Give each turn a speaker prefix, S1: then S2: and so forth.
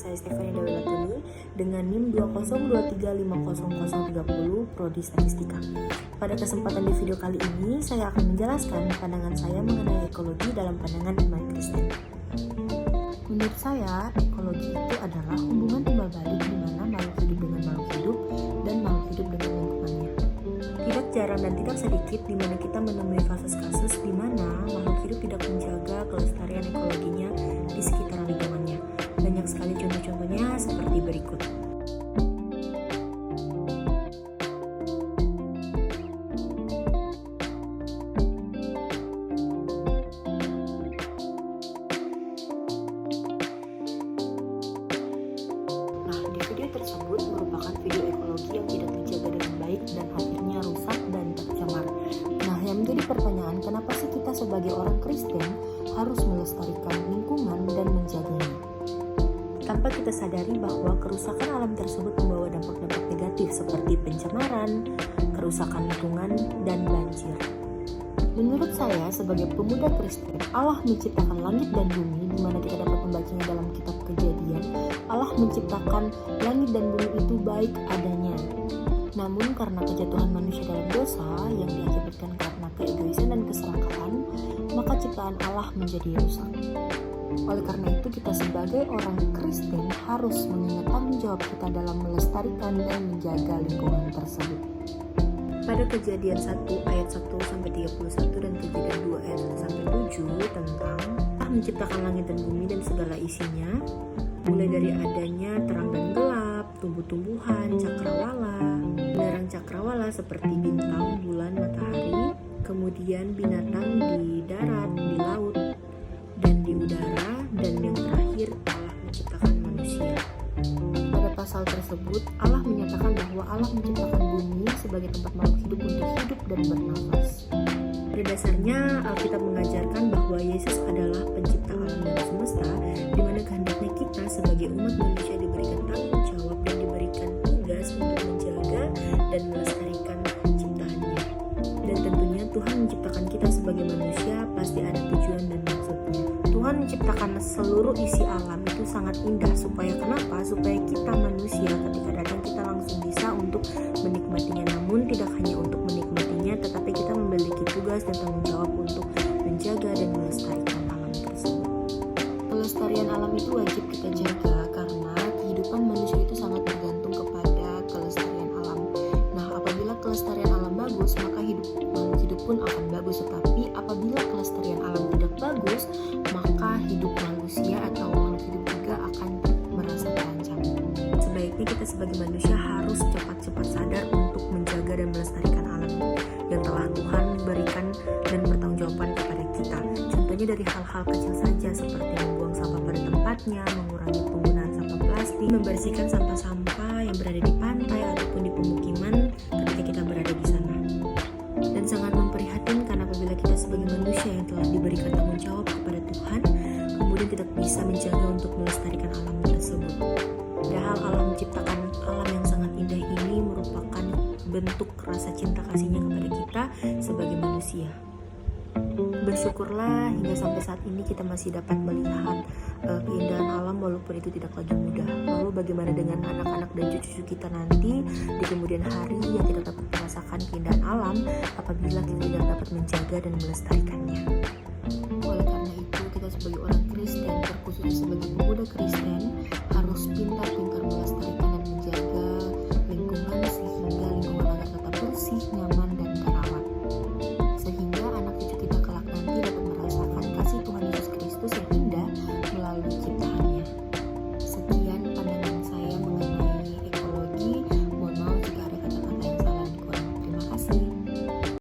S1: saya Stephanie Dawilatuni dengan NIM 202350030 Prodi Statistika. Pada kesempatan di video kali ini, saya akan menjelaskan pandangan saya mengenai ekologi dalam pandangan iman Kristen. Menurut saya, ekologi itu adalah hubungan timbal balik di mana makhluk hidup dengan makhluk hidup dan makhluk hidup dengan lingkungannya. Tidak jarang dan tidak sedikit di mana kita menemui kasus-kasus di mana makhluk hidup tidak menjaga kelestarian ekologinya di sekitar lingkungannya. Banyak sekali contoh-contohnya seperti berikut. Nah, di video tersebut merupakan video ekologi yang tidak dijaga dengan baik dan akhirnya rusak dan tercemar. Nah, yang menjadi pertanyaan, kenapa sih kita sebagai orang Kristen harus melestarikan lingkungan dan menjaganya? Tanpa kita sadari bahwa kerusakan alam tersebut membawa dampak-dampak negatif seperti pencemaran, kerusakan lingkungan, dan banjir. Menurut saya, sebagai pemuda Kristen, Allah menciptakan langit dan bumi, di mana kita dapat membacanya dalam kitab Kejadian. Allah menciptakan langit dan bumi itu baik adanya. Namun karena kejatuhan manusia dalam dosa yang diakibatkan karena keegoisan dan keserakahan, maka ciptaan Allah menjadi rusak. Oleh karena itu, kita sebagai orang Kristen harus mengingat tanggung jawab kita dalam melestarikan dan menjaga lingkungan tersebut. Pada Kejadian 1 ayat 1-31 dan Kejadian 2 ayat 1-7 tentang Allah menciptakan langit dan bumi dan segala isinya, mulai dari adanya terang dan gelap, tumbuh-tumbuhan, cakrawala, penerang cakrawala seperti bintang, bulan, matahari, kemudian binatang di darat, di laut, dan di udara, dan yang terakhir Allah menciptakan manusia. Pada pasal tersebut, Allah menyatakan bahwa Allah menciptakan bumi sebagai tempat makhluk hidup untuk hidup dan bernafas. Pada dasarnya, Alkitab mengajarkan bahwa Yesus adalah pencipta alam dan semesta, di mana kehendaknya kita sebagai umat manusia diberikan tanggung jawab dan diberikan tugas untuk menjaga dan melestarikan ciptaannya. Dan tentunya Tuhan menciptakan kita sebagai manusia pasti ada tujuan dan maksudnya. Tuhan menciptakan seluruh isi alam itu sangat indah. Supaya kenapa? Supaya kita manusia ketika datang kita langsung bisa untuk menikmatinya. Namun tidak hanya untuk menikmatinya, tetapi kita memiliki tugas dan tanggung jawab untuk menjaga dan melestarikan alam tersebut. Pelestarian alam itu wajib kita jaga karena kehidupan manusia itu sangat bergantung kepada kelestarian alam. Nah, apabila kelestarian alam bagus, maka makhluk hidup pun akan bagus. Tetapi apabila kelestarian alam tidak bagus, maka hidup manusia atau makhluk hidup juga akan merasa terancam. Sebaiknya kita sebagai manusia harus cepat-cepat sadar untuk menjaga dan melestarikan alam yang telah Tuhan berikan dan bertanggungjawabkan kepada kita. Contohnya dari hal-hal kecil saja seperti membuang sampah pada tempatnya, mengurangi penggunaan sampah plastik, membersihkan sampah-sampah yang berada di pantai ataupun di pemukiman ketika kita berada di sana. Dan sangat memprihatinkan apabila kita sebagai manusia yang telah diberikan tanggung jawab kepada Tuhan, kemudian tidak bisa menjaga untuk melestarikan alam tersebut. Padahal Allah menciptakan alam yang sangat indah ini merupakan bentuk rasa cinta kasihnya kepada kita sebagai manusia. Bersyukurlah hingga sampai saat ini kita masih dapat melihat keindahan alam walaupun itu tidak lagi mudah. Lalu bagaimana dengan anak-anak dan cucu-cucu kita nanti di kemudian hari yang tidak dapat merasakan keindahan alam apabila kita tidak dapat menjaga dan melestarikannya. Oleh karena itu, kita sebagai orang Kristen, terkhususnya sebagai pemuda Kristen, harus pintar